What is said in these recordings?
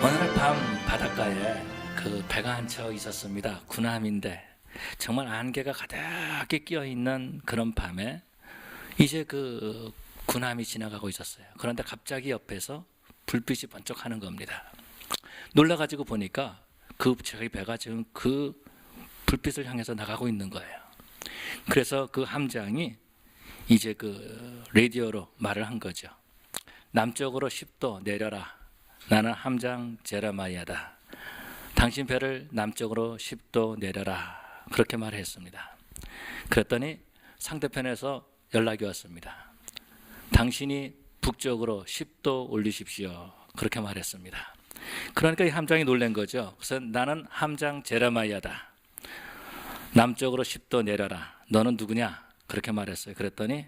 어느 날 밤 바닷가에 그 배가 한 척 있었습니다. 군함인데 정말 안개가 가득히 끼어 있는 그런 밤에 이제 그 군함이 지나가고 있었어요. 그런데 갑자기 옆에서 불빛이 번쩍하는 겁니다. 놀라가지고 보니까 그 저희 배가 지금 그 불빛을 향해서 나가고 있는 거예요. 그래서 그 함장이 이제 그 라디오로 말을 한 거죠. 남쪽으로 10도 내려라. 나는 함장 제레마이아다. 당신 배를 남쪽으로 10도 내려라. 그렇게 말했습니다. 그랬더니 상대편에서 연락이 왔습니다. 당신이 북쪽으로 10도 올리십시오. 그렇게 말했습니다. 그러니까 이 함장이 놀란 거죠. 그래서 나는 함장 제레마이아다. 남쪽으로 10도 내려라. 너는 누구냐? 그렇게 말했어요. 그랬더니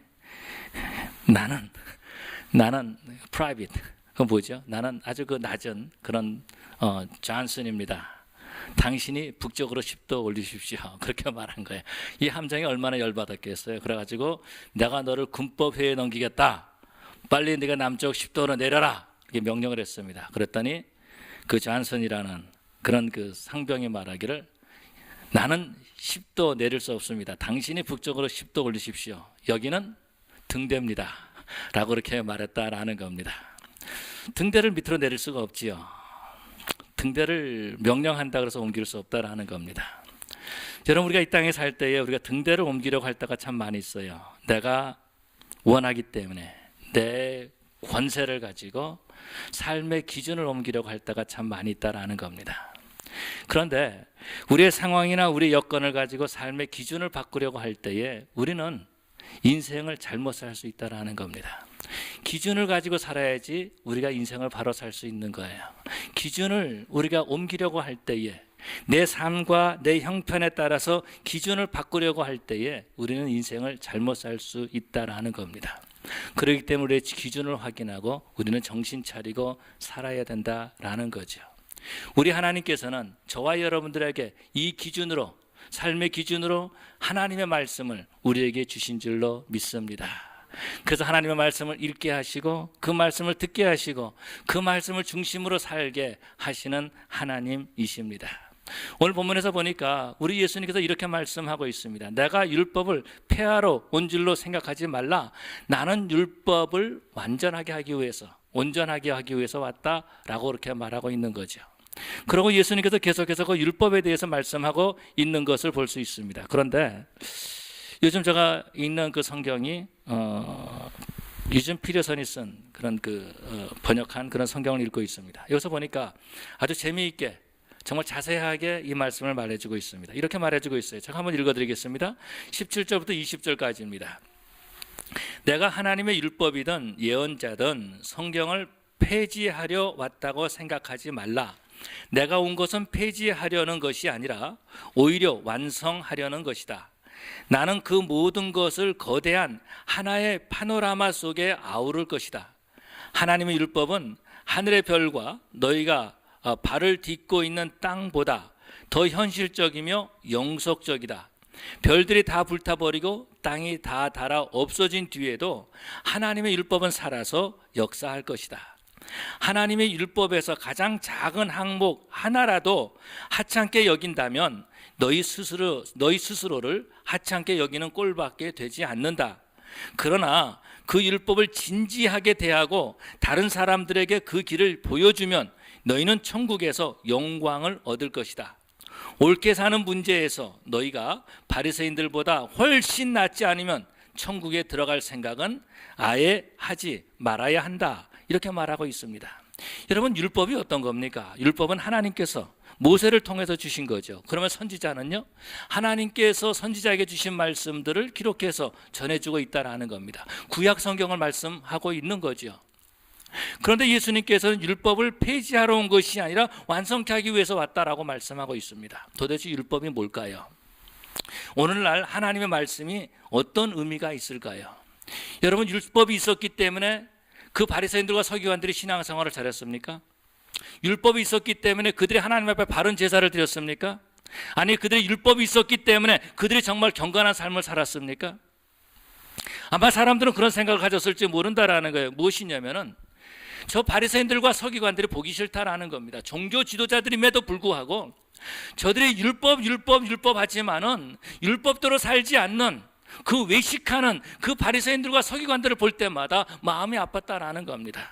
나는 프라이빗. 그건 뭐죠? 나는 아주 그 낮은 그런 존슨입니다. 당신이 북쪽으로 10도 올리십시오. 그렇게 말한 거예요. 이 함장이 얼마나 열받았겠어요. 그래가지고 내가 너를 군법회의에 넘기겠다. 빨리 네가 남쪽 10도로 내려라. 이렇게 명령을 했습니다. 그랬더니 그 존슨이라는 그런 그 상병이 말하기를 나는 10도 내릴 수 없습니다. 당신이 북쪽으로 10도 올리십시오. 여기는 등대입니다. 라고 그렇게 말했다라는 겁니다. 등대를 밑으로 내릴 수가 없지요. 등대를 명령한다 그래서 옮길 수 없다라는 겁니다. 여러분, 우리가 이 땅에 살 때에 우리가 등대를 옮기려고 할 때가 참 많이 있어요. 내가 원하기 때문에 내 권세를 가지고 삶의 기준을 옮기려고 할 때가 참 많이 있다라는 겁니다. 그런데 우리의 상황이나 우리의 여건을 가지고 삶의 기준을 바꾸려고 할 때에 우리는 인생을 잘못 살 수 있다라는 겁니다. 기준을 가지고 살아야지 우리가 인생을 바로 살 수 있는 거예요. 기준을 우리가 옮기려고 할 때에 내 삶과 내 형편에 따라서 기준을 바꾸려고 할 때에 우리는 인생을 잘못 살 수 있다라는 겁니다. 그렇기 때문에 우리의 기준을 확인하고 우리는 정신 차리고 살아야 된다라는 거죠. 우리 하나님께서는 저와 여러분들에게 이 기준으로, 삶의 기준으로 하나님의 말씀을 우리에게 주신 줄로 믿습니다. 그래서 하나님의 말씀을 읽게 하시고 그 말씀을 듣게 하시고 그 말씀을 중심으로 살게 하시는 하나님이십니다. 오늘 본문에서 보니까 우리 예수님께서 이렇게 말씀하고 있습니다. 내가 율법을 폐하러 온 줄로 생각하지 말라. 나는 율법을 완전하게 하기 위해서, 온전하게 하기 위해서 왔다라고 그렇게 말하고 있는 거죠. 그리고 예수님께서 계속해서 그 율법에 대해서 말씀하고 있는 것을 볼 수 있습니다. 그런데 요즘 제가 읽는 그 성경이 유진 피터슨이 쓴 그런 번역한 그런 성경을 읽고 있습니다. 여기서 보니까 아주 재미있게 정말 자세하게 이 말씀을 말해주고 있습니다. 이렇게 말해주고 있어요. 제가 한번 읽어드리겠습니다. 17절부터 20절까지입니다. 내가 하나님의 율법이든 예언자든 성경을 폐지하려 왔다고 생각하지 말라. 내가 온 것은 폐지하려는 것이 아니라 오히려 완성하려는 것이다. 나는 그 모든 것을 거대한 하나의 파노라마 속에 아우를 것이다. 하나님의 율법은 하늘의 별과 너희가 발을 딛고 있는 땅보다 더 현실적이며 영속적이다. 별들이 다 불타버리고 땅이 다 닳아 없어진 뒤에도 하나님의 율법은 살아서 역사할 것이다. 하나님의 율법에서 가장 작은 항목 하나라도 하찮게 여긴다면 너희 스스로를 하찮게 여기는 꼴밖에 되지 않는다. 그러나 그 율법을 진지하게 대하고 다른 사람들에게 그 길을 보여주면 너희는 천국에서 영광을 얻을 것이다. 옳게 사는 문제에서 너희가 바리새인들보다 훨씬 낫지 않으면 천국에 들어갈 생각은 아예 하지 말아야 한다. 이렇게 말하고 있습니다. 여러분, 율법이 어떤 겁니까? 율법은 하나님께서 모세를 통해서 주신 거죠. 그러면 선지자는요, 하나님께서 선지자에게 주신 말씀들을 기록해서 전해주고 있다라는 겁니다. 구약 성경을 말씀하고 있는 거죠. 그런데 예수님께서는 율법을 폐지하러 온 것이 아니라 완성케 하기 위해서 왔다라고 말씀하고 있습니다. 도대체 율법이 뭘까요? 오늘날 하나님의 말씀이 어떤 의미가 있을까요? 여러분, 율법이 있었기 때문에 그 바리새인들과 서기관들이 신앙생활을 잘했습니까? 율법이 있었기 때문에 그들이 하나님 앞에 바른 제사를 드렸습니까? 아니, 그들의 율법이 있었기 때문에 그들이 정말 경건한 삶을 살았습니까? 아마 사람들은 그런 생각을 가졌을지 모른다라는 거예요. 무엇이냐면은 저 바리새인들과 서기관들이 보기 싫다라는 겁니다. 종교 지도자들임에도 불구하고 저들이 율법 하지만은 율법대로 살지 않는 그 외식하는 그 바리새인들과 서기관들을 볼 때마다 마음이 아팠다라는 겁니다.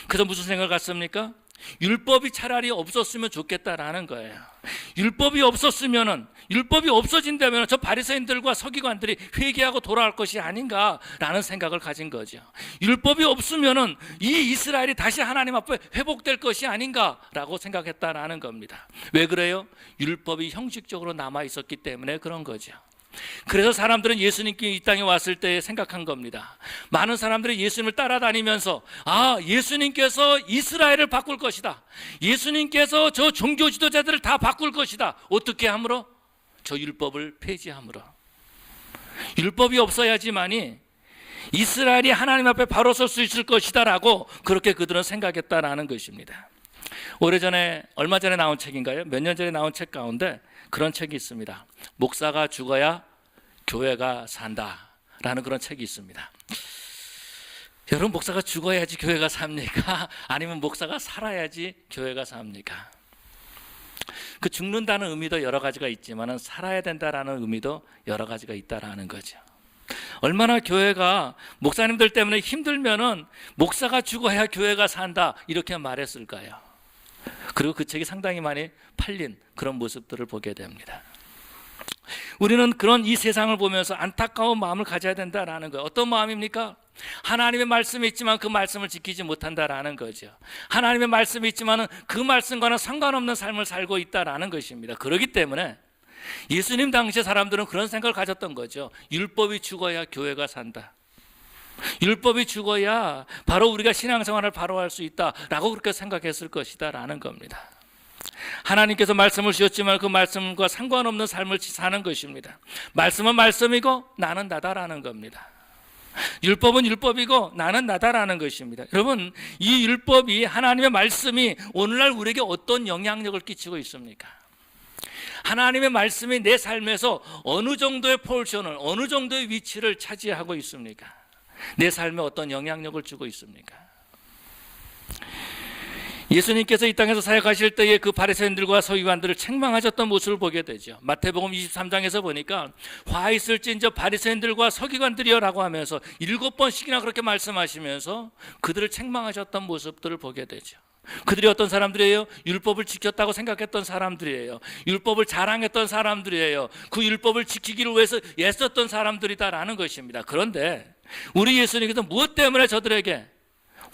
그래서 무슨 생각을 갖습니까? 율법이 차라리 없었으면 좋겠다라는 거예요. 율법이 없어진다면 저 바리새인들과 서기관들이 회개하고 돌아올 것이 아닌가라는 생각을 가진 거죠. 율법이 없으면은 이 이스라엘이 다시 하나님 앞에 회복될 것이 아닌가라고 생각했다라는 겁니다. 왜 그래요? 율법이 형식적으로 남아 있었기 때문에 그런 거죠. 그래서 사람들은 예수님께 이 땅에 왔을 때 생각한 겁니다. 많은 사람들이 예수님을 따라다니면서 예수님께서 이스라엘을 바꿀 것이다. 예수님께서 저 종교 지도자들을 다 바꿀 것이다. 어떻게 함으로? 저 율법을 폐지함으로. 율법이 없어야지만이 이스라엘이 하나님 앞에 바로 설 수 있을 것이다 라고 그렇게 그들은 생각했다라는 것입니다. 얼마 전에 나온 책인가요? 몇 년 전에 나온 책 가운데 그런 책이 있습니다. 목사가 죽어야 교회가 산다라는 그런 책이 있습니다. 여러분, 목사가 죽어야지 교회가 삽니까? 아니면 목사가 살아야지 교회가 삽니까? 그 죽는다는 의미도 여러 가지가 있지만 살아야 된다라는 의미도 여러 가지가 있다라는 거죠. 얼마나 교회가 목사님들 때문에 힘들면은 목사가 죽어야 교회가 산다 이렇게 말했을까요? 그리고 그 책이 상당히 많이 팔린 그런 모습들을 보게 됩니다. 우리는 그런 이 세상을 보면서 안타까운 마음을 가져야 된다라는 거예요. 어떤 마음입니까? 하나님의 말씀이 있지만 그 말씀을 지키지 못한다라는 거죠. 하나님의 말씀이 있지만 그 말씀과는 상관없는 삶을 살고 있다라는 것입니다. 그렇기 때문에 예수님 당시의 사람들은 그런 생각을 가졌던 거죠. 율법이 죽어야 교회가 산다. 율법이 죽어야 바로 우리가 신앙생활을 바로 할 수 있다라고 그렇게 생각했을 것이다 라는 겁니다. 하나님께서 말씀을 주셨지만 그 말씀과 상관없는 삶을 사는 것입니다. 말씀은 말씀이고 나는 나다라는 겁니다. 율법은 율법이고 나는 나다라는 것입니다. 여러분, 이 율법이, 하나님의 말씀이 오늘날 우리에게 어떤 영향력을 끼치고 있습니까? 하나님의 말씀이 내 삶에서 어느 정도의 포지션을, 어느 정도의 위치를 차지하고 있습니까? 내 삶에 어떤 영향력을 주고 있습니까? 예수님께서 이 땅에서 사역하실 때에 그 바리새인들과 서기관들을 책망하셨던 모습을 보게 되죠. 마태복음 23장에서 보니까 화 있을진저 바리새인들과 서기관들이여 라고 하면서 7번씩이나 그렇게 말씀하시면서 그들을 책망하셨던 모습들을 보게 되죠. 그들이 어떤 사람들이에요? 율법을 지켰다고 생각했던 사람들이에요. 율법을 자랑했던 사람들이에요. 그 율법을 지키기를 위해서 애썼던 사람들이다라는 것입니다. 그런데 우리 예수님께서 무엇 때문에 저들에게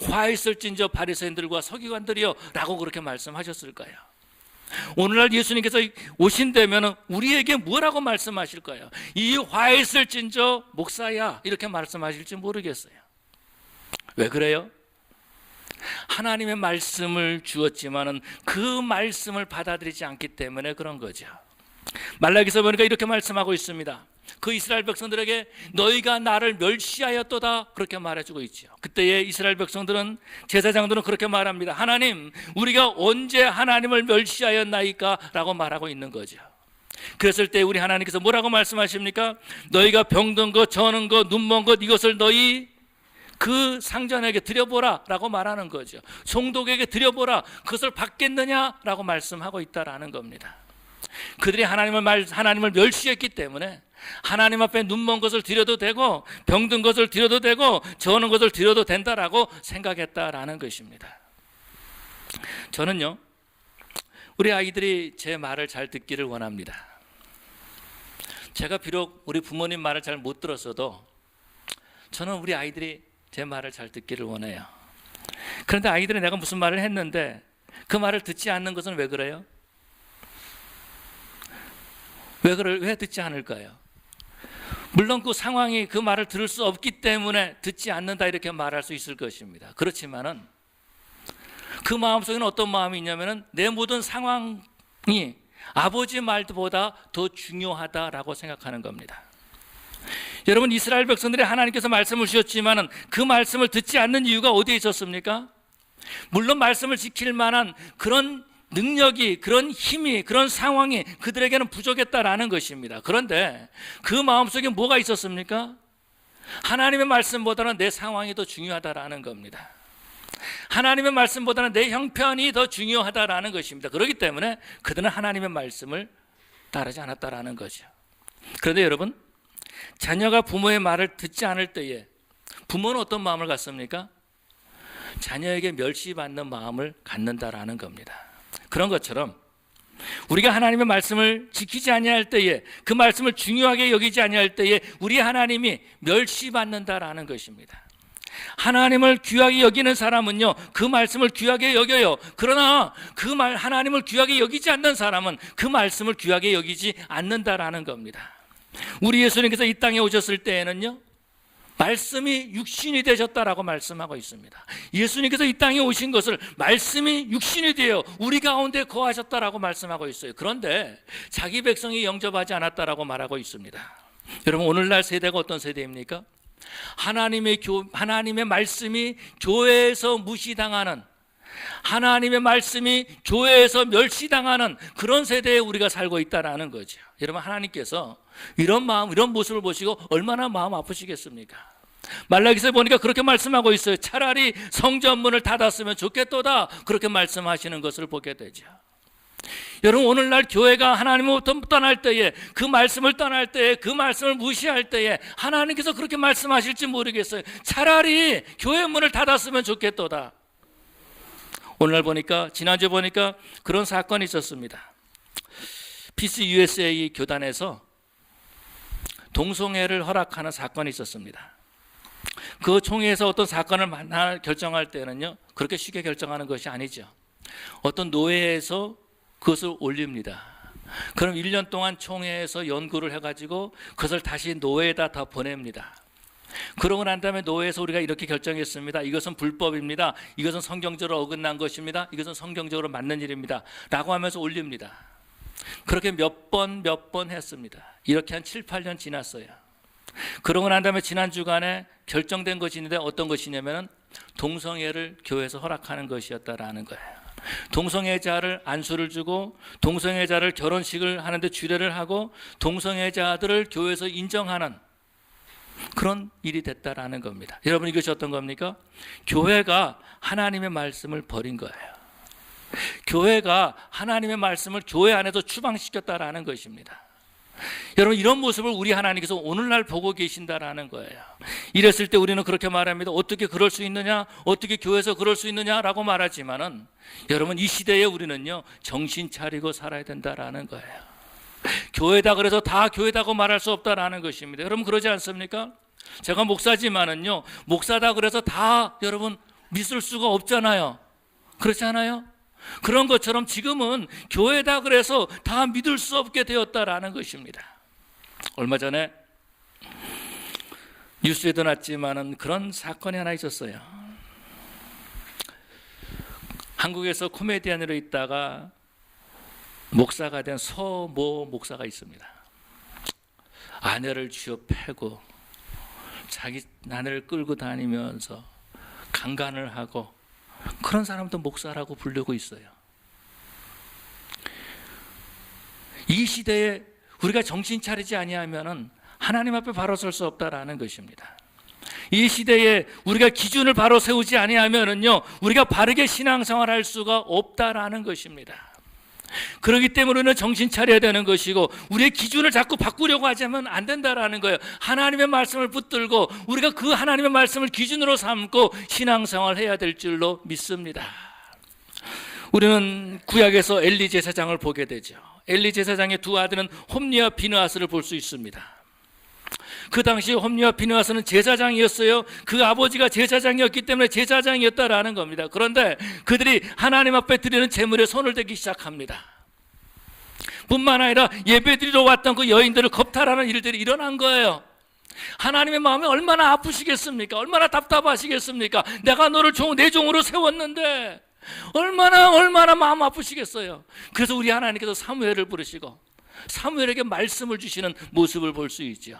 화 있을진저 바리새인들과 서기관들이여 라고 그렇게 말씀하셨을까요? 오늘날 예수님께서 오신다면 우리에게 뭐라고 말씀하실까요? 이 화 있을진저 목사야 이렇게 말씀하실지 모르겠어요. 왜 그래요? 하나님의 말씀을 주었지만은 그 말씀을 받아들이지 않기 때문에 그런 거죠. 말라기서 보니까 이렇게 말씀하고 있습니다. 그 이스라엘 백성들에게 너희가 나를 멸시하였도다 그렇게 말해주고 있죠. 그때의 이스라엘 백성들은, 제사장들은 그렇게 말합니다. 하나님, 우리가 언제 하나님을 멸시하였나이까? 라고 말하고 있는 거죠. 그랬을 때 우리 하나님께서 뭐라고 말씀하십니까? 너희가 병든 것, 저는 것, 눈먼 것 이것을 너희 그 상전에게 드려보라 라고 말하는 거죠. 총독에게 드려보라, 그것을 받겠느냐 라고 말씀하고 있다라는 겁니다. 그들이 하나님을 멸시했기 때문에 하나님 앞에 눈먼 것을 드려도 되고 병든 것을 드려도 되고 저는 것을 드려도 된다라고 생각했다라는 것입니다. 저는요, 우리 아이들이 제 말을 잘 듣기를 원합니다. 제가 비록 우리 부모님 말을 잘 못 들었어도 저는 우리 아이들이 제 말을 잘 듣기를 원해요. 그런데 아이들이 내가 무슨 말을 했는데 그 말을 듣지 않는 것은 왜 그래요? 왜 듣지 않을까요? 물론 그 상황이 그 말을 들을 수 없기 때문에 듣지 않는다 이렇게 말할 수 있을 것입니다. 그렇지만은 그 마음속에는 어떤 마음이 있냐면은 내 모든 상황이 아버지 말보다 더 중요하다라고 생각하는 겁니다. 여러분, 이스라엘 백성들이 하나님께서 말씀을 주셨지만은 그 말씀을 듣지 않는 이유가 어디에 있었습니까? 물론 말씀을 지킬 만한 그런 능력이, 그런 힘이, 그런 상황이 그들에게는 부족했다라는 것입니다. 그런데 그 마음속에 뭐가 있었습니까? 하나님의 말씀보다는 내 상황이 더 중요하다라는 겁니다. 하나님의 말씀보다는 내 형편이 더 중요하다라는 것입니다. 그렇기 때문에 그들은 하나님의 말씀을 따르지 않았다라는 거죠. 그런데 여러분, 자녀가 부모의 말을 듣지 않을 때에 부모는 어떤 마음을 갖습니까? 자녀에게 멸시받는 마음을 갖는다라는 겁니다. 그런 것처럼 우리가 하나님의 말씀을 지키지 아니할 때에, 그 말씀을 중요하게 여기지 아니할 때에 우리 하나님이 멸시받는다라는 것입니다. 하나님을 귀하게 여기는 사람은요, 그 말씀을 귀하게 여겨요. 그러나 하나님을 귀하게 여기지 않는 사람은 그 말씀을 귀하게 여기지 않는다라는 겁니다. 우리 예수님께서 이 땅에 오셨을 때에는요, 말씀이 육신이 되셨다라고 말씀하고 있습니다. 예수님께서 이 땅에 오신 것을 말씀이 육신이 되어 우리 가운데 거하셨다라고 말씀하고 있어요. 그런데 자기 백성이 영접하지 않았다라고 말하고 있습니다. 여러분, 오늘날 세대가 어떤 세대입니까? 하나님의 말씀이 교회에서 무시당하는, 하나님의 말씀이 교회에서 멸시당하는 그런 세대에 우리가 살고 있다라는 거죠. 여러분, 하나님께서 이런 마음, 이런 모습을 보시고 얼마나 마음 아프시겠습니까? 말라기서에 보니까 그렇게 말씀하고 있어요. 차라리 성전문을 닫았으면 좋겠도다, 그렇게 말씀하시는 것을 보게 되죠. 여러분, 오늘날 교회가 하나님으로부터 떠날 때에, 그 말씀을 떠날 때에, 그 말씀을 무시할 때에 하나님께서 그렇게 말씀하실지 모르겠어요. 차라리 교회 문을 닫았으면 좋겠도다. 오늘날 보니까, 지난주에 보니까 그런 사건이 있었습니다. 피스 USA 교단에서 동성애를 허락하는 사건이 있었습니다. 그 총회에서 어떤 사건을 결정할 때는요, 그렇게 쉽게 결정하는 것이 아니죠. 어떤 노회에서 그것을 올립니다. 그럼 1년 동안 총회에서 연구를 해가지고 그것을 다시 노회에다 다 보냅니다. 그러고 난 다음에 노회에서 우리가 이렇게 결정했습니다. 이것은 불법입니다. 이것은 성경적으로 어긋난 것입니다. 이것은 성경적으로 맞는 일입니다. 라고 하면서 올립니다. 그렇게 몇 번 했습니다. 이렇게 한 7, 8년 지났어요. 그러고 난 다음에 지난 주간에 결정된 것이 있는데, 어떤 것이냐면 동성애를 교회에서 허락하는 것이었다라는 거예요. 동성애자를 안수를 주고, 동성애자를 결혼식을 하는데 주례를 하고, 동성애자들을 교회에서 인정하는 그런 일이 됐다라는 겁니다. 여러분, 이것이 어떤 겁니까? 교회가 하나님의 말씀을 버린 거예요. 교회가 하나님의 말씀을 교회 안에서 추방시켰다라는 것입니다. 여러분, 이런 모습을 우리 하나님께서 오늘날 보고 계신다라는 거예요. 이랬을 때 우리는 그렇게 말합니다. 어떻게 그럴 수 있느냐? 어떻게 교회에서 그럴 수 있느냐라고 말하지만은, 여러분, 이 시대에 우리는요, 정신 차리고 살아야 된다라는 거예요. 교회다 그래서 다 교회다고 말할 수 없다라는 것입니다. 여러분, 그러지 않습니까? 제가 목사지만은요, 목사다 그래서 다 여러분 믿을 수가 없잖아요. 그렇지 않아요? 그런 것처럼 지금은 교회다 그래서 다 믿을 수 없게 되었다라는 것입니다. 얼마 전에 뉴스에도 났지만은 그런 사건이 하나 있었어요. 한국에서 코미디언으로 있다가 목사가 된 서모 목사가 있습니다. 아내를 쥐어 패고 자기 아내를 끌고 다니면서 강간을 하고, 그런 사람도 목사라고 부르고 있어요. 이 시대에 우리가 정신 차리지 아니하면은 하나님 앞에 바로 설 수 없다라는 것입니다. 이 시대에 우리가 기준을 바로 세우지 아니하면은요, 우리가 바르게 신앙생활할 수가 없다라는 것입니다. 그렇기 때문에 우리는 정신 차려야 되는 것이고, 우리의 기준을 자꾸 바꾸려고 하자면 안 된다라는 거예요. 하나님의 말씀을 붙들고 우리가 그 하나님의 말씀을 기준으로 삼고 신앙생활을 해야 될 줄로 믿습니다. 우리는 구약에서 엘리 제사장을 보게 되죠. 엘리 제사장의 두 아들은 홈리와 비느하스를 볼 수 있습니다. 그 당시 홈리와 비느하스는 제사장이었어요. 그 아버지가 제사장이었기 때문에 제사장이었다라는 겁니다. 그런데 그들이 하나님 앞에 드리는 제물에 손을 대기 시작합니다. 뿐만 아니라 예배드리러 왔던 그 여인들을 겁탈하는 일들이 일어난 거예요. 하나님의 마음이 얼마나 아프시겠습니까? 얼마나 답답하시겠습니까? 내가 너를 내 종으로 세웠는데 얼마나 마음 아프시겠어요. 그래서 우리 하나님께서 사무엘을 부르시고 사무엘에게 말씀을 주시는 모습을 볼 수 있죠.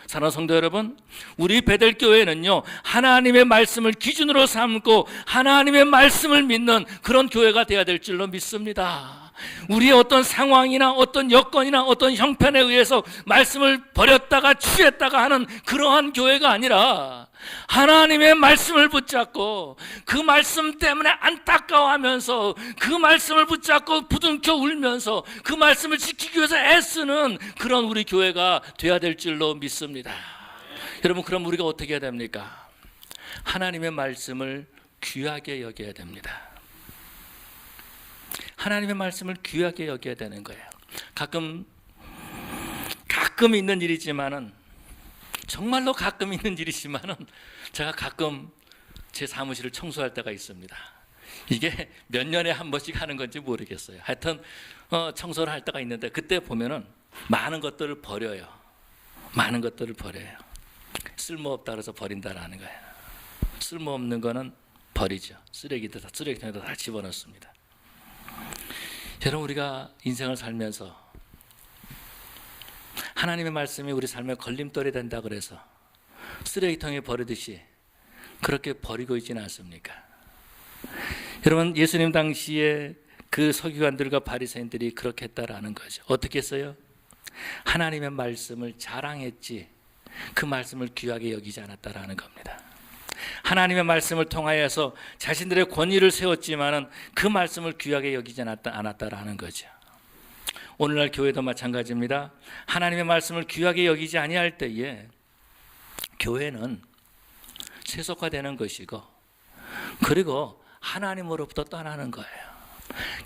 사랑하는 성도 여러분, 우리 베델교회는요, 하나님의 말씀을 기준으로 삼고 하나님의 말씀을 믿는 그런 교회가 되어야 될 줄로 믿습니다. 우리의 어떤 상황이나 어떤 여건이나 어떤 형편에 의해서 말씀을 버렸다가 취했다가 하는 그러한 교회가 아니라, 하나님의 말씀을 붙잡고 그 말씀 때문에 안타까워하면서 그 말씀을 붙잡고 부둥켜 울면서 그 말씀을 지키기 위해서 애쓰는 그런 우리 교회가 돼야 될 줄로 믿습니다. 여러분, 그럼 우리가 어떻게 해야 됩니까? 하나님의 말씀을 귀하게 여겨야 됩니다. 하나님의 말씀을 귀하게 여겨야 되는 거예요. 가끔 있는 일이지만은, 정말로 가끔 있는 일이지만은, 제가 가끔 제 사무실을 청소할 때가 있습니다. 이게 몇 년에 한 번씩 하는 건지 모르겠어요. 하여튼 청소를 할 때가 있는데, 그때 보면은 많은 것들을 버려요. 많은 것들을 버려요. 쓸모없다 그래서 버린다라는 거예요. 쓸모없는 거는 버리죠. 쓰레기통에다 다 집어넣습니다. 여러분, 우리가 인생을 살면서 하나님의 말씀이 우리 삶에 걸림돌이 된다 그래서 쓰레기통에 버리듯이 그렇게 버리고 있지는 않습니까? 여러분, 예수님 당시에 그 서기관들과 바리새인들이 그렇게 했다라는 거죠. 어떻게 했어요? 하나님의 말씀을 자랑했지 그 말씀을 귀하게 여기지 않았다라는 겁니다. 하나님의 말씀을 통하여서 자신들의 권위를 세웠지만은 그 말씀을 귀하게 여기지 않았다라는 거죠. 오늘날 교회도 마찬가지입니다. 하나님의 말씀을 귀하게 여기지 아니할 때에 교회는 세속화되는 것이고, 그리고 하나님으로부터 떠나는 거예요.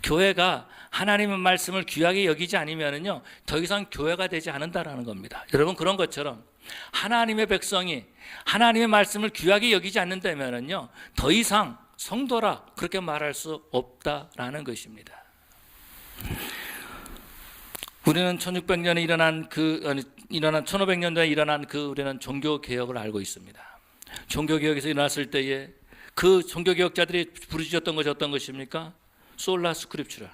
교회가 하나님의 말씀을 귀하게 여기지 않으면요, 더 이상 교회가 되지 않는다라는 겁니다. 여러분, 그런 것처럼 하나님의 백성이 하나님의 말씀을 귀하게 여기지 않는다면요, 더 이상 성도라 그렇게 말할 수 없다라는 것입니다. 우리는 1600년에 일어난 1500년도에 일어난 우리는 종교 개혁을 알고 있습니다. 종교 개혁에서 일어났을 때에 그 종교 개혁자들이 부르짖었던 것이 어떤 것입니까? 솔라 스크립추라,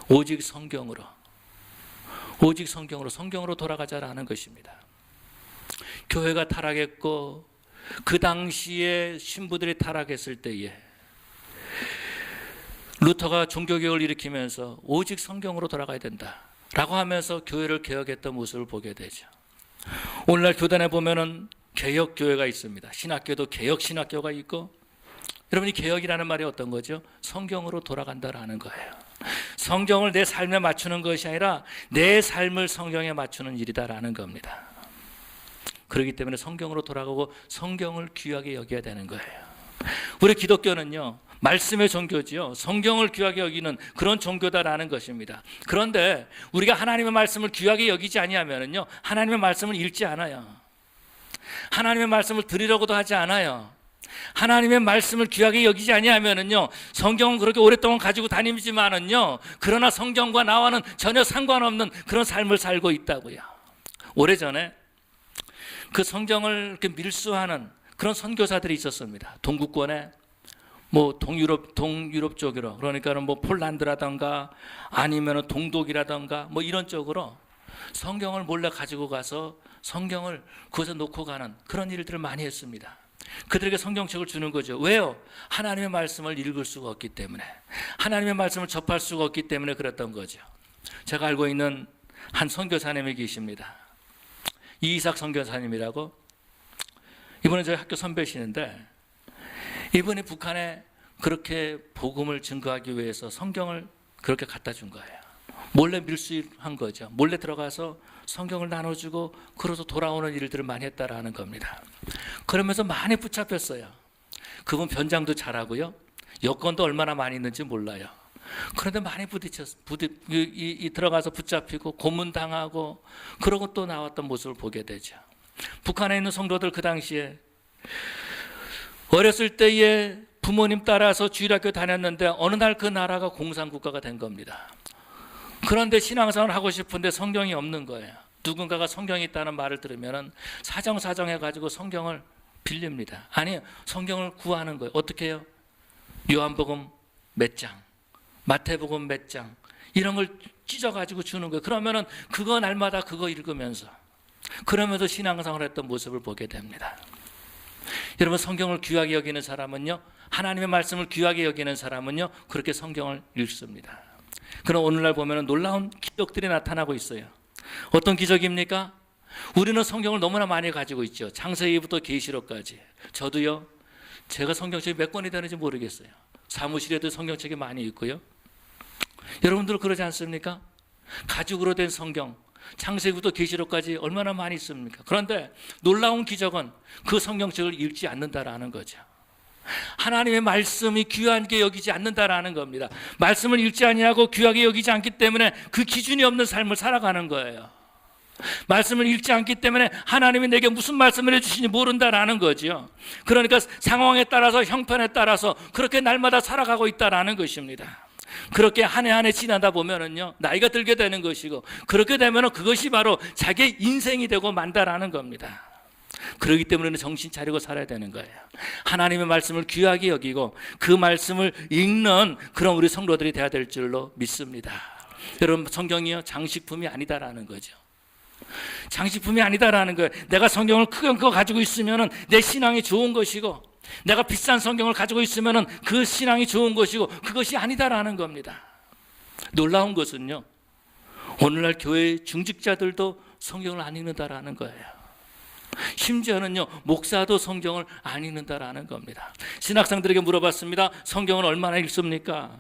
오직 성경으로 돌아가자라는 것입니다. 교회가 타락했고 그 당시에 신부들이 타락했을 때에 루터가 종교개혁을 일으키면서 오직 성경으로 돌아가야 된다라고 하면서 교회를 개혁했던 모습을 보게 되죠. 오늘날 교단에 보면은 개혁교회가 있습니다. 신학교도 개혁신학교가 있고, 여러분, 이 개혁이라는 말이 어떤 거죠? 성경으로 돌아간다라는 거예요. 성경을 내 삶에 맞추는 것이 아니라 내 삶을 성경에 맞추는 일이다라는 겁니다. 그렇기 때문에 성경으로 돌아가고 성경을 귀하게 여겨야 되는 거예요. 우리 기독교는요, 말씀의 종교지요, 성경을 귀하게 여기는 그런 종교다라는 것입니다. 그런데 우리가 하나님의 말씀을 귀하게 여기지 아니하면요, 하나님의 말씀을 읽지 않아요. 하나님의 말씀을 들으려고도 하지 않아요. 하나님의 말씀을 귀하게 여기지 아니하면요, 성경은 그렇게 오랫동안 가지고 다니지만은요, 그러나 성경과 나와는 전혀 상관없는 그런 삶을 살고 있다고요. 오래전에 그 성경을 이렇게 밀수하는 그런 선교사들이 있었습니다. 동구권에 동유럽 쪽으로, 그러니까는 폴란드라던가 아니면 동독이라던가 이런 쪽으로 성경을 몰래 가지고 가서 성경을 그것에 놓고 가는 그런 일들을 많이 했습니다. 그들에게 성경책을 주는 거죠. 왜요? 하나님의 말씀을 읽을 수가 없기 때문에, 하나님의 말씀을 접할 수가 없기 때문에 그랬던 거죠. 제가 알고 있는 한 선교사님이 계십니다. 이이삭 선교사님이라고. 이분은 저희 학교 선배시는데, 이분이 북한에 그렇게 복음을 증거하기 위해서 성경을 그렇게 갖다 준 거예요. 몰래 밀수한 거죠. 몰래 들어가서 성경을 나눠주고 그러서 돌아오는 일들을 많이 했다라는 겁니다. 그러면서 많이 붙잡혔어요. 그분 변장도 잘하고요, 여권도 얼마나 많이 있는지 몰라요. 그런데 많이 들어가서 붙잡히고 고문당하고 그러고 또 나왔던 모습을 보게 되죠. 북한에 있는 성도들, 그 당시에 어렸을 때에 부모님 따라서 주일학교 다녔는데 어느 날 그 나라가 공산국가가 된 겁니다. 그런데 신앙생활을 하고 싶은데 성경이 없는 거예요. 누군가가 성경이 있다는 말을 들으면 사정해가지고 성경을 빌립니다. 아니, 성경을 구하는 거예요. 어떻게 해요? 요한복음 몇 장, 마태복음 몇 장, 이런 걸 찢어가지고 주는 거예요. 그러면은 그거 날마다 그거 읽으면서, 그러면서 신앙생활을 했던 모습을 보게 됩니다. 여러분, 성경을 귀하게 여기는 사람은요, 하나님의 말씀을 귀하게 여기는 사람은요, 그렇게 성경을 읽습니다. 그럼 오늘날 보면 놀라운 기적들이 나타나고 있어요. 어떤 기적입니까? 우리는 성경을 너무나 많이 가지고 있죠. 창세기부터 계시록까지. 저도요, 제가 성경책이 몇 권이 되는지 모르겠어요. 사무실에도 성경책이 많이 있고요. 여러분들 그러지 않습니까? 가죽으로 된 성경, 창세기부터 계시록까지 얼마나 많이 있습니까? 그런데 놀라운 기적은 그 성경책을 읽지 않는다라는 거죠. 하나님의 말씀이 귀하게 여기지 않는다라는 겁니다. 말씀을 읽지 아니하고 귀하게 여기지 않기 때문에 그 기준이 없는 삶을 살아가는 거예요. 말씀을 읽지 않기 때문에 하나님이 내게 무슨 말씀을 해주시는지 모른다라는 거죠. 그러니까 상황에 따라서, 형편에 따라서 그렇게 날마다 살아가고 있다라는 것입니다. 그렇게 한 해 한 해 지나다 보면은요, 나이가 들게 되는 것이고, 그렇게 되면은 그것이 바로 자기의 인생이 되고 만다라는 겁니다. 그렇기 때문에 정신 차리고 살아야 되는 거예요. 하나님의 말씀을 귀하게 여기고 그 말씀을 읽는 그런 우리 성도들이 되어야 될 줄로 믿습니다. 여러분, 성경이요, 장식품이 아니다라는 거죠. 장식품이 아니다라는 거예요. 내가 성경을 크게 가지고 있으면은 내 신앙이 좋은 것이고, 내가 비싼 성경을 가지고 있으면은 그 신앙이 좋은 것이고, 그것이 아니다라는 겁니다. 놀라운 것은요, 오늘날 교회 중직자들도 성경을 안 읽는다라는 거예요. 심지어는요, 목사도 성경을 안 읽는다라는 겁니다. 신학생들에게 물어봤습니다. 성경을 얼마나 읽습니까?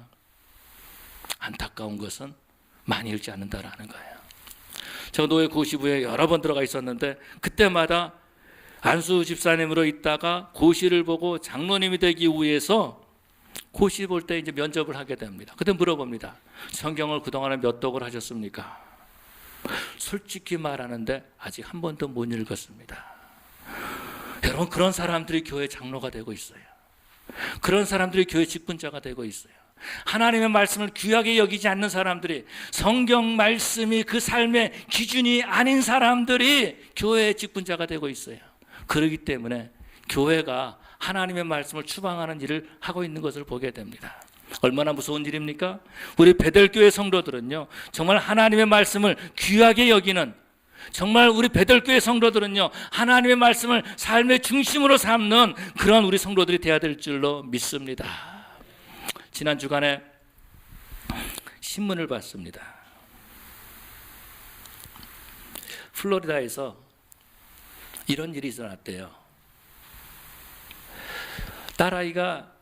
안타까운 것은 많이 읽지 않는다라는 거예요. 제가 노예 고시부에 여러 번 들어가 있었는데, 그때마다 안수 집사님으로 있다가 고시를 보고 장로님이 되기 위해서 고시 볼 때 이제 면접을 하게 됩니다. 그때 물어봅니다. 성경을 그동안에 몇 독을 하셨습니까? 솔직히 말하는데 아직 한 번도 못 읽었습니다. 여러분, 그런 사람들이 교회 장로가 되고 있어요. 그런 사람들이 교회 직분자가 되고 있어요. 하나님의 말씀을 귀하게 여기지 않는 사람들이, 성경 말씀이 그 삶의 기준이 아닌 사람들이 교회의 직분자가 되고 있어요. 그렇기 때문에 교회가 하나님의 말씀을 추방하는 일을 하고 있는 것을 보게 됩니다. 얼마나 무서운 일입니까? 우리 베델교회 성도들은요, 정말 하나님의 말씀을 귀하게 여기는, 정말 우리 베델교회 성도들은요, 하나님의 말씀을 삶의 중심으로 삼는 그런 우리 성도들이 되어야 될 줄로 믿습니다. 지난 주간에 신문을 봤습니다. 플로리다에서 이런 일이 일어났대요. 딸아이가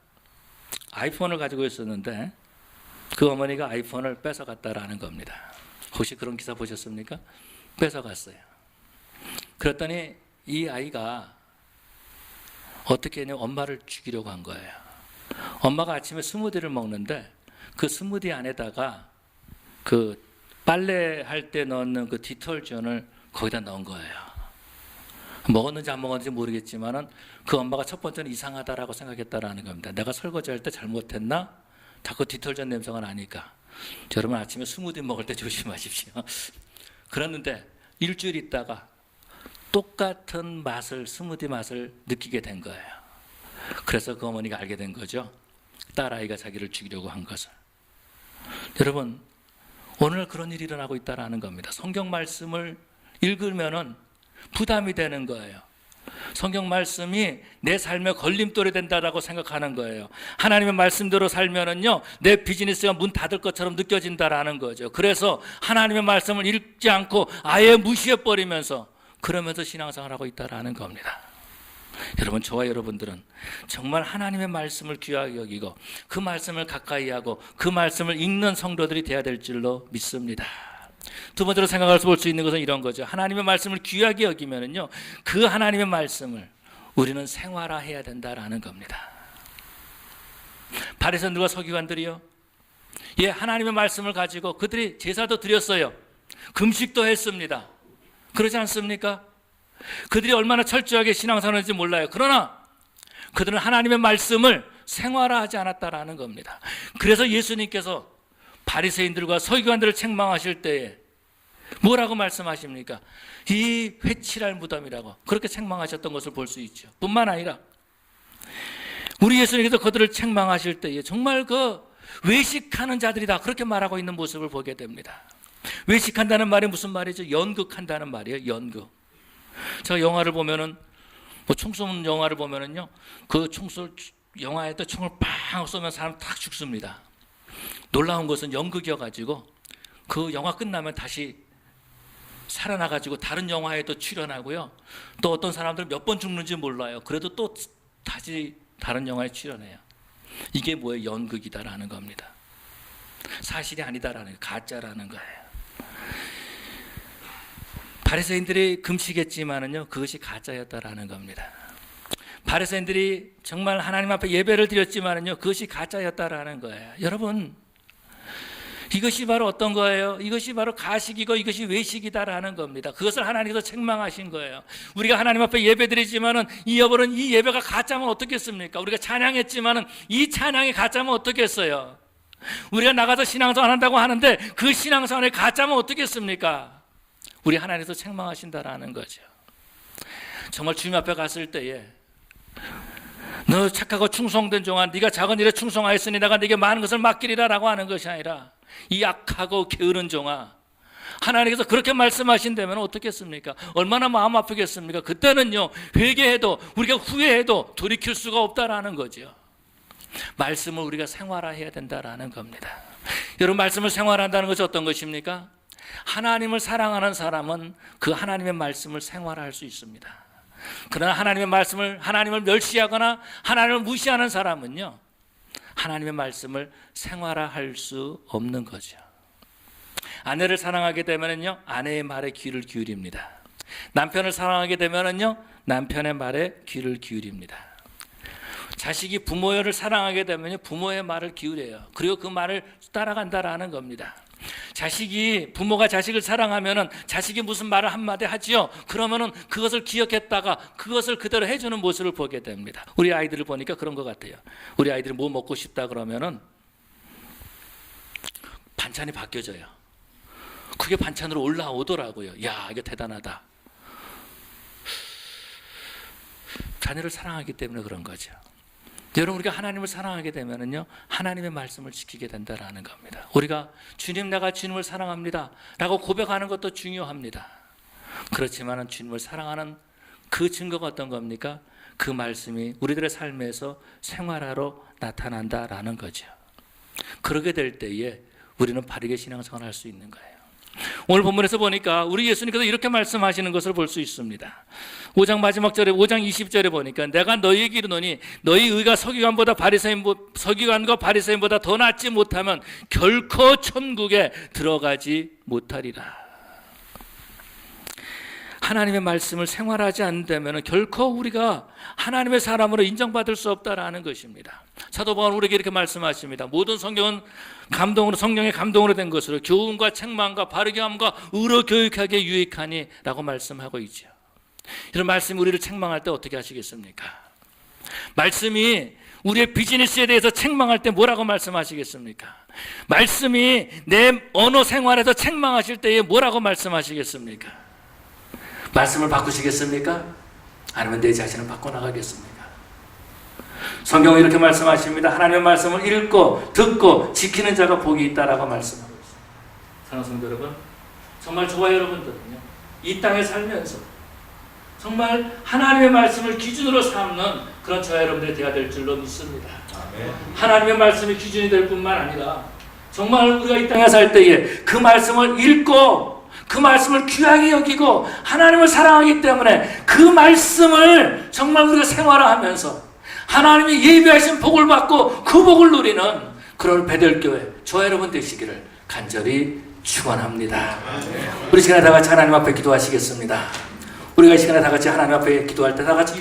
아이폰을 가지고 있었는데 그 어머니가 아이폰을 뺏어갔다라는 겁니다. 혹시 그런 기사 보셨습니까? 뺏어갔어요. 그랬더니 이 아이가 어떻게 했냐면 엄마를 죽이려고 한 거예요. 엄마가 아침에 스무디를 먹는데 그 스무디 안에다가 그 빨래할 때 넣는 그 디털전을 거기다 넣은 거예요. 먹었는지 안 먹었는지 모르겠지만은 그 엄마가 첫 번째는 이상하다라고 생각했다라는 겁니다. 내가 설거지할 때 잘못했나? 자꾸 디털전 냄새가 나니까. 여러분, 아침에 스무디 먹을 때 조심하십시오. 그랬는데 일주일 있다가 똑같은 맛을, 스무디 맛을 느끼게 된 거예요. 그래서 그 어머니가 알게 된 거죠. 딸아이가 자기를 죽이려고 한 것을. 여러분, 오늘 그런 일이 일어나고 있다라는 겁니다. 성경 말씀을 읽으면은 부담이 되는 거예요. 성경 말씀이 내 삶의 걸림돌이 된다라고 생각하는 거예요. 하나님의 말씀대로 살면은요, 내 비즈니스가 문 닫을 것처럼 느껴진다라는 거죠. 그래서 하나님의 말씀을 읽지 않고 아예 무시해 버리면서 그러면서 신앙생활을 하고 있다라는 겁니다. 여러분, 저와 여러분들은 정말 하나님의 말씀을 귀하게 여기고 그 말씀을 가까이 하고 그 말씀을 읽는 성도들이 되어야 될 줄로 믿습니다. 두 번째로 생각할 수 볼 수 있는 것은 이런 거죠. 하나님의 말씀을 귀하게 여기면은요, 그 하나님의 말씀을 우리는 생활화해야 된다라는 겁니다. 바리새인들과 서기관들이요, 하나님의 말씀을 가지고 그들이 제사도 드렸어요. 금식도 했습니다. 그러지 않습니까? 그들이 얼마나 철저하게 신앙생활을 했는지 몰라요. 그러나 그들은 하나님의 말씀을 생활화하지 않았다라는 겁니다. 그래서 예수님께서 바리새인들과 서기관들을 책망하실 때에 뭐라고 말씀하십니까? 이 회칠할 무덤이라고 그렇게 책망하셨던 것을 볼 수 있죠. 뿐만 아니라 우리 예수님께서 그들을 책망하실 때에 정말 그 외식하는 자들이다 그렇게 말하고 있는 모습을 보게 됩니다. 외식한다는 말이 무슨 말이죠? 연극한다는 말이에요. 연극. 제가 영화를 보면은 총 쏘는 영화를 보면은요, 그 영화에 또 총을 팡 쏘면 사람 탁 죽습니다. 놀라운 것은 연극이어가지고 그 영화 끝나면 다시 살아나가지고 다른 영화에도 출연하고요. 또 어떤 사람들은 몇 번 죽는지 몰라요. 그래도 또 다시 다른 영화에 출연해요. 이게 뭐예요? 연극이다라는 겁니다. 사실이 아니다라는 거예요. 가짜라는 거예요. 바리새인들이 금식했지만은요, 그것이 가짜였다라는 겁니다. 바리새인들이 정말 하나님 앞에 예배를 드렸지만은요, 그것이 가짜였다라는 거예요. 여러분, 이것이 바로 어떤 거예요? 이것이 바로 가식이고 이것이 외식이다라는 겁니다. 그것을 하나님께서 책망하신 거예요. 우리가 하나님 앞에 예배드리지만은 이 여러분, 이 예배가 가짜면 어떻겠습니까? 우리가 찬양했지만은 이 찬양이 가짜면 어떻겠어요? 우리가 나가서 신앙생활 한다고 하는데 그 신앙생활이 가짜면 어떻겠습니까? 우리 하나님께서 책망하신다라는 거죠. 정말 주님 앞에 갔을 때에 너 착하고 충성된 종아, 네가 작은 일에 충성하였으니 내가 네게 많은 것을 맡기리라 라고 하는 것이 아니라 이 약하고 게으른 종아, 하나님께서 그렇게 말씀하신다면 어떻겠습니까? 얼마나 마음 아프겠습니까? 그때는요, 회개해도 우리가 후회해도 돌이킬 수가 없다라는 거죠. 말씀을 우리가 생활화해야 된다라는 겁니다. 여러분, 말씀을 생활한다는 것이 어떤 것입니까? 하나님을 사랑하는 사람은 그 하나님의 말씀을 생활할 수 있습니다. 그러나 하나님을 멸시하거나 하나님을 무시하는 사람은요, 하나님의 말씀을 생활화할 수 없는 거죠. 아내를 사랑하게 되면은요, 아내의 말에 귀를 기울입니다. 남편을 사랑하게 되면은요, 남편의 말에 귀를 기울입니다. 자식이 부모를 사랑하게 되면요, 부모의 말을 기울여요. 그리고 그 말을 따라간다라는 겁니다. 부모가 자식을 사랑하면은 자식이 무슨 말을 한마디 하지요. 그러면은 그것을 기억했다가 그것을 그대로 해주는 모습을 보게 됩니다. 우리 아이들을 보니까 그런 것 같아요. 우리 아이들이 뭐 먹고 싶다 그러면은 반찬이 바뀌어져요. 그게 반찬으로 올라오더라고요. 야, 이거 대단하다. 자녀를 사랑하기 때문에 그런 거죠. 여러분, 우리가 하나님을 사랑하게 되면은요, 하나님의 말씀을 지키게 된다라는 겁니다. 우리가 주님, 내가 주님을 사랑합니다 라고 고백하는 것도 중요합니다. 그렇지만은 주님을 사랑하는 그 증거가 어떤 겁니까? 그 말씀이 우리들의 삶에서 생활화로 나타난다라는 거죠. 그러게 될 때에 우리는 바르게 신앙생활을 할 수 있는 거예요. 오늘 본문에서 보니까 우리 예수님께서 이렇게 말씀하시는 것을 볼 수 있습니다. 5장 마지막 절에 5장 20절에 보니까 내가 너희에게 이르노니 너희 의가 서기관과 바리새인보다 더 낫지 못하면 결코 천국에 들어가지 못하리라. 하나님의 말씀을 생활하지 않는다면 결코 우리가 하나님의 사람으로 인정받을 수 없다라는 것입니다. 사도 바울은 우리에게 이렇게 말씀하십니다. 모든 성경은 성령의 감동으로 된 것으로 교훈과 책망과 바르게 함과 의로 교육하기에 유익하니 라고 말씀하고 있죠. 이런 말씀이 우리를 책망할 때 어떻게 하시겠습니까? 말씀이 우리의 비즈니스에 대해서 책망할 때 뭐라고 말씀하시겠습니까? 말씀이 내 언어 생활에서 책망하실 때에 뭐라고 말씀하시겠습니까? 말씀을 바꾸시겠습니까? 아니면 내 자신을 바꿔나가겠습니까? 성경은 이렇게 말씀하십니다. 하나님의 말씀을 읽고 듣고 지키는 자가 복이 있다라고 말씀하고 있습니다. 사랑하는 성도 여러분, 정말 저와 여러분들은요, 이 땅에 살면서 정말 하나님의 말씀을 기준으로 삼는 그런 저와 여러분들이 되어야 될 줄로 믿습니다. 하나님의 말씀이 기준이 될 뿐만 아니라 정말 우리가 이 땅에 살 때에 그 말씀을 읽고 그 말씀을 귀하게 여기고 하나님을 사랑하기 때문에 그 말씀을 정말 우리가 생활화하면서 하나님이 예비하신 복을 받고 그 복을 누리는 그런 베델교회 저와 여러분 되시기를 간절히 축원합니다. 우리 시간에 다 같이 하나님 앞에 기도하시겠습니다. 우리가 이 시간에 다 같이 하나님 앞에 기도할 때 다 같이